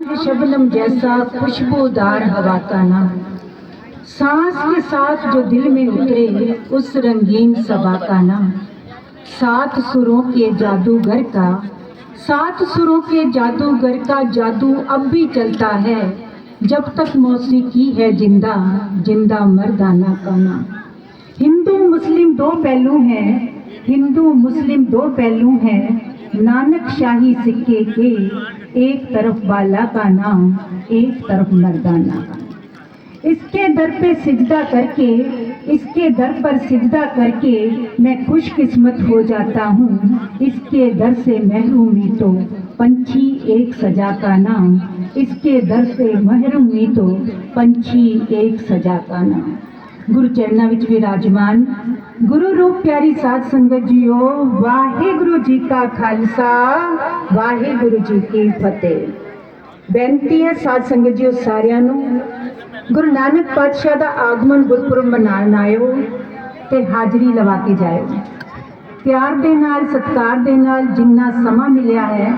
शबनम जैसा खुशबूदार हवा का नाम, सांस के साथ जो दिल में उतरे उस रंगीन सबा का नाम। सात सुरों के जादूगर का, सात सुरों के जादूगर का जादू अब भी चलता है। जब तक मौसीकी है जिंदा, जिंदा मर्दाना का नाम। हिंदू मुस्लिम दो पहलू हैं, हिंदू मुस्लिम दो पहलू हैं। नानक शाही सिक्के के, एक तरफ बाला का नाम, एक तरफ मर्दाना का। इसके दर पे सिजदा करके, इसके दर पर सिजदा करके मैं खुशकिस्मत हो जाता हूँ। इसके दर से महरूमी तो पंछी एक सजा का नाम, इसके दर से महरूमी तो पंछी एक सजा का नाम। गुरु चरणा विच विराजमान गुरु रूप प्यारी साध संगत जीओ, वाहिगुरु जी का खालसा, वाहिगुरु जी की फतेह। बेनती है साध संगत जीओ सारिਆਂ ਨੂੰ, गुरु नानक पातशाह का आगमन गुरपुरब मनाउण आयो ते हाजरी लवा के जाओ। प्यार दे नाल सत्कार दे नाल जिन्ना समा मिलिया है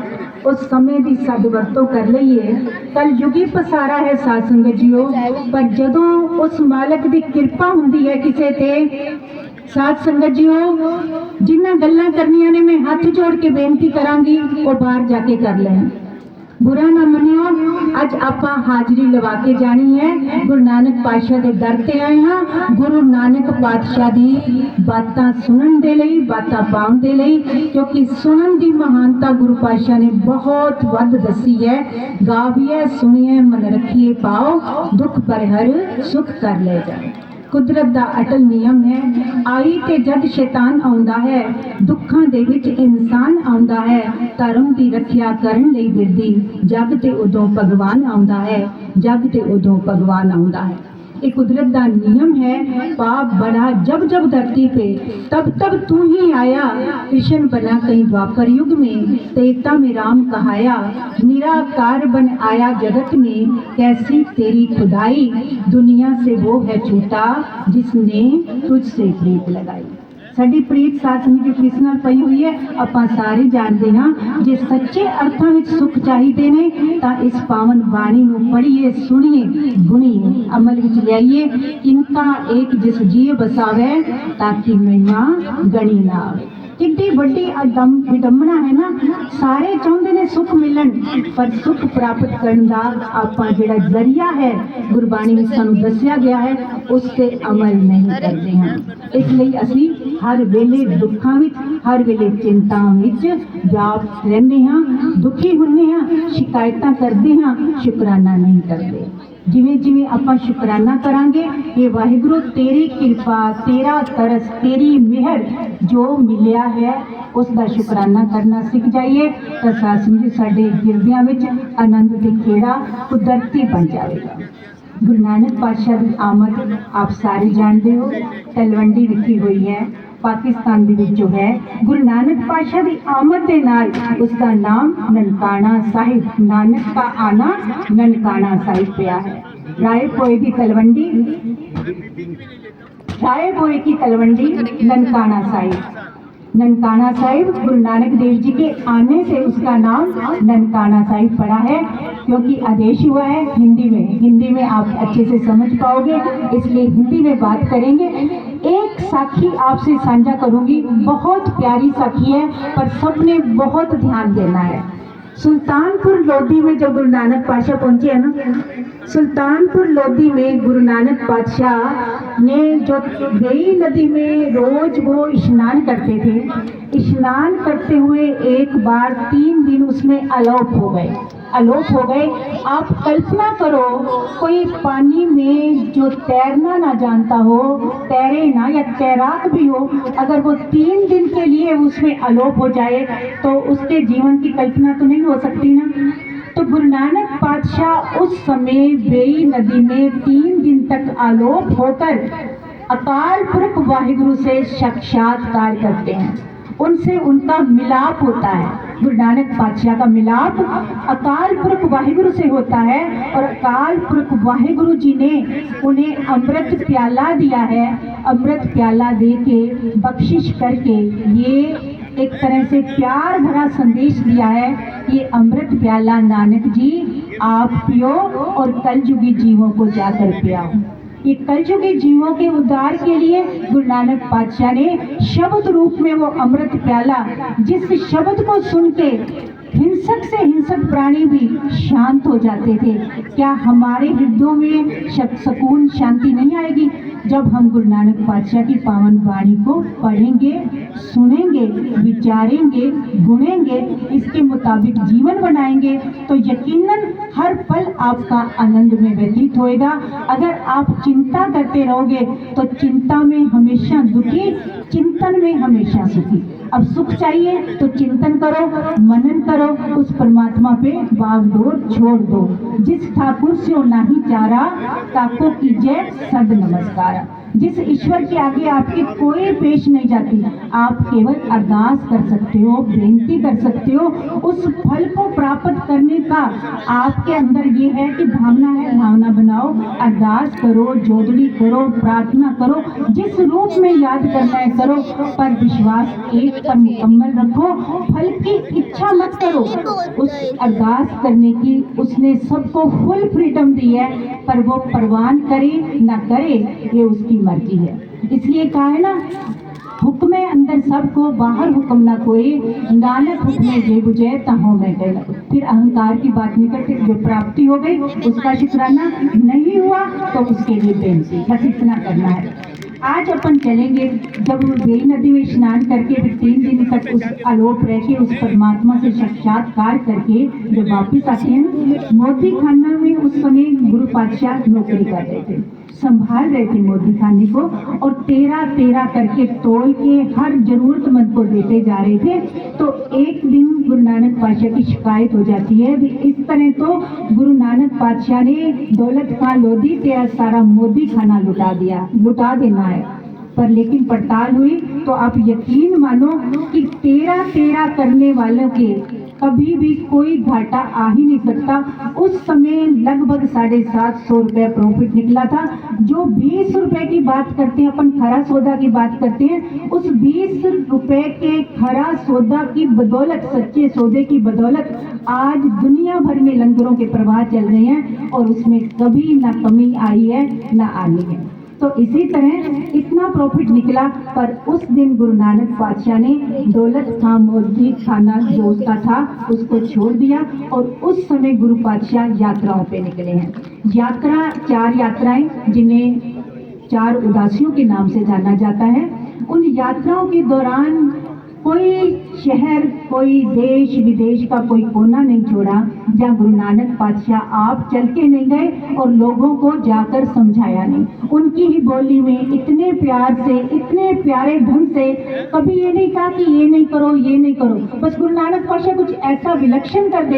उस समय की सदवरतों कर लईए। कल युगी पसारा है साध संगत जीओ, पर जदों उस मालक की किरपा हुंदी है किसे ते, साध संगत जीओ जिन्हां गल्लां करनियां ने मैं हाथ जोड़ के बेनती करांगी वो बाहर जाके कर लें। बुरा ना मनियो, अज आपां हाजरी लवा के जानी है। गुरु नानक पातशाह दे दर ते आए हां, गुरु नानक पातशाह दी बातां सुनन दे लई, बातां पाउण दे लई, क्योंकि सुनन दी महानता गुरु पातशाह ने बहुत वध दसी है। गाविए सुनिए मन रखिए पाओ, दुख पर हर सुख कर ले जाए। कुदरत दा अटल नियम है, आई ते जद शैतान आउंदा है, दुखां दे विच इंसान आउंदा है। धर्म दी रखिया करन लई बिरदी, जग ते उदों भगवान आउंदा है, जग ते उदों भगवान आउंदा है। एक कुदरत का नियम है। पाप बढ़ा जब जब धरती पे, तब तब तू ही आया। कृष्ण बना कहीं द्वापर युग में, तेता में राम कहाया। निराकार बन आया जगत में, कैसी तेरी खुदाई। दुनिया से वो है छूटा जिसने तुझसे प्रीत लगाई। साडी प्रीत साथ संगत किस नाल पई हुई है आपां सारे जानते हाँ। जे सच्चे अर्थां विच सुख चाहिए ने तां इस पावन बाणी नूं पढ़िए, सुनिए, गुणिए, अमल विच लियाइए। इनका एक जिस जीव बसावे, ताकि महिमा गणी ना आवे। कितनी बड़ी विडंबना है ना। सारे चाहते ने सुख मिलन, पर सुख प्राप्त करने का आपां जिहड़ा जरिया है गुरबाणी में सानू दसिया गया है, उस ते अमल नहीं करते हैं। इसलिए असी हर वेले दुखों विच, हर वेले चिंताओं विच व्याप्त रहंदे हां, दुखी हुंदे हां, शिकायतां करदे हां, शुकराना नहीं करते। जिमें जिमें आपां शुकराना करांगे, ये वाहिगुरु तेरी कृपा, तेरा तरस, तेरी मेहर जो मिलिया है उसका शुकराना करना सीख जाइए, तो सासू साडे गिरदियां विच आनंद ते खेड़ा कुदरती बन जाएगा। गुरु नानक पातशाह की आमद आप सारे जानते हो, तलवंडी लिखी हुई है, पाकिस्तान दे विच जो है। गुरु नानक पातशाह की आमद के नाल उसका नाम ननकाना साहिब, नानक का आना ननकाना साहिब पिया है। राय पोए की तलवंडी, राय पोए की तलवंडी ननकाना साहिब। ननकाना साहिब गुरु नानक देव जी के आने से उसका नाम ननकाना साहिब पड़ा है, क्योंकि आदेश हुआ है हिंदी में। हिंदी में आप अच्छे से समझ पाओगे, इसलिए हिंदी में बात करेंगे। एक साखी आपसे साझा करूंगी, बहुत प्यारी साखी है, पर सबने बहुत ध्यान देना है। सुल्तानपुर लोधी में जब गुरु नानक पातशाह पहुंचे है ना, सुल्तानपुर लोधी में गुरु नानक पातशाह ने जो बेई नदी में रोज वो स्नान करते थे, स्नान करते हुए एक बार 3 दिन उसमें अलोप हो गए, अलोप हो गए। आप कल्पना करो, कोई पानी में जो तैरना ना जानता हो, तैरे ना, या तैराक भी हो, अगर वो 3 दिन के लिए उसमें अलोप हो जाए तो उसके जीवन की कल्पना तो नहीं हो सकती ना। तो गुरु नानक पातशाह उस समय बेई नदी में 3 दिन तक आलोप होकर अकाल पुरख वाहिगुरु से साक्षात्कार करते हैं, उनसे उनका मिलाप होता है। गुरु नानक पातशाह का मिलाप अकाल पुरख वाहिगुरु से होता है, और अकाल पुरख वाहिगुरु जी ने उन्हें अमृत प्याला दिया है। अमृत प्याला दे के बख्शिश करके ये एक तरह से प्यार भरा संदेश दिया है। ये अमृत प्याला नानक जी आप पियो और कलयुगी जीवों को जाकर पियाओ। ये कलयुगी जीवों के उद्धार के लिए गुरु नानक पातशाह ने शब्द रूप में वो अमृत प्याला, जिस शब्द को सुन के हिंसक से हिंसक प्राणी भी शांत हो जाते थे। क्या हमारे हृदयों में सुकून शांति नहीं आएगी जब हम गुरु नानक पातशाह की पावन वाणी को पढ़ेंगे, सुनेंगे, विचारेंगे, गुनेंगे, इसके मुताबिक जीवन बनाएंगे तो यकीनन हर पल आपका आनंद में व्यतीत होएगा। अगर आप चिंता करते रहोगे तो चिंता में हमेशा दुखी, चिंतन में हमेशा सुखी। अब सुख चाहिए तो चिंतन करो, मनन करो, उस परमात्मा पे बागडोर छोड़ दो। जिस ठाकुर से नाही चारा, ताको कीजिए सद नमस्कार। जिस ईश्वर के आगे आपकी कोई पेश नहीं जाती, आप केवल अरदास कर सकते हो, बेनती कर सकते हो। उस फल को प्राप्त करने का आपके अंदर ये है कि भावना है, भावना बनाओ, अरदास करो, जोदड़ी करो, प्रार्थना करो, जिस रूप में याद करना है करो, पर विश्वास एक पर मुकम्मल रखो। फल की इच्छा मत करो। उस अरदास करने की उसने सबको फुल फ्रीडम दी है, पर वो परवान करे ना करे ये उसकी मर्जी है। इसलिए कहा है ना, हुक्म अंदर सबको, बाहर हुक्म ना कोई, नानक हुक्म जे बुझे तहो में गए। फिर अहंकार की बात नहीं करते। जो प्राप्ति हो गई उसका शुक्राना, नहीं हुआ तो उसके लिए बेनती, बस इतना करना है। आज अपन चलेंगे, जब बेई नदी में स्नान करके 3 दिन तक उस आलोक रह के उस परमात्मा से साक्षात्कार करके जब वापिस आते हैं, मोदी खाना में उस समय गुरु पातशाह नौकरी कर रहे थे, संभाल रहे थे मोदी खाने को, और 13-13 करके तोल के हर जरूरतमंद को देते जा रहे थे। तो एक दिन गुरु नानक पातशाह की शिकायत हो जाती है, इस तरह तो गुरु नानक पातशाह ने दौलत खां लोधी तेरा सारा मोदी खाना लुटा देना है। पर लेकिन पड़ताल हुई तो आप यकीन मानो कि 13-13 करने वालों के कभी भी कोई घाटा आ ही नहीं सकता। उस समय लगभग 750 रुपये प्रॉफिट निकला था। जो 20 रुपए की बात करते हैं अपन, खरा सौदा की बात करते हैं, उस 20 रुपए के खरा सौदा की बदौलत, सच्चे सौदे की बदौलत आज दुनिया भर में लंगरों के प्रवाह चल रहे हैं और उसमें कभी ना कमी आई है ना आनी है। तो इसी तरह इतना प्रॉफिट निकला। पर उस दिन गुरु नानक पातशाह ने दौलत खां मोदी खाना जो उसका था उसको छोड़ दिया और उस समय गुरु पातशाह यात्राओं पे निकले हैं। यात्रा 4 यात्राएं, जिन्हें 4 उदासियों के नाम से जाना जाता है। उन यात्राओं के दौरान कोई शहर, कोई देश विदेश का कोई कोना नहीं छोड़ा जहाँ गुरु नानक पातशाह आप चल के नहीं गए और लोगों को जाकर समझाया नहीं। उनकी ही बोली में इतने प्यार से, इतने प्यारे ढंग से कभी ये नहीं कहा कि ये नहीं करो, ये नहीं करो। बस गुरु नानक पातशाह कुछ ऐसा विलक्षण कर दे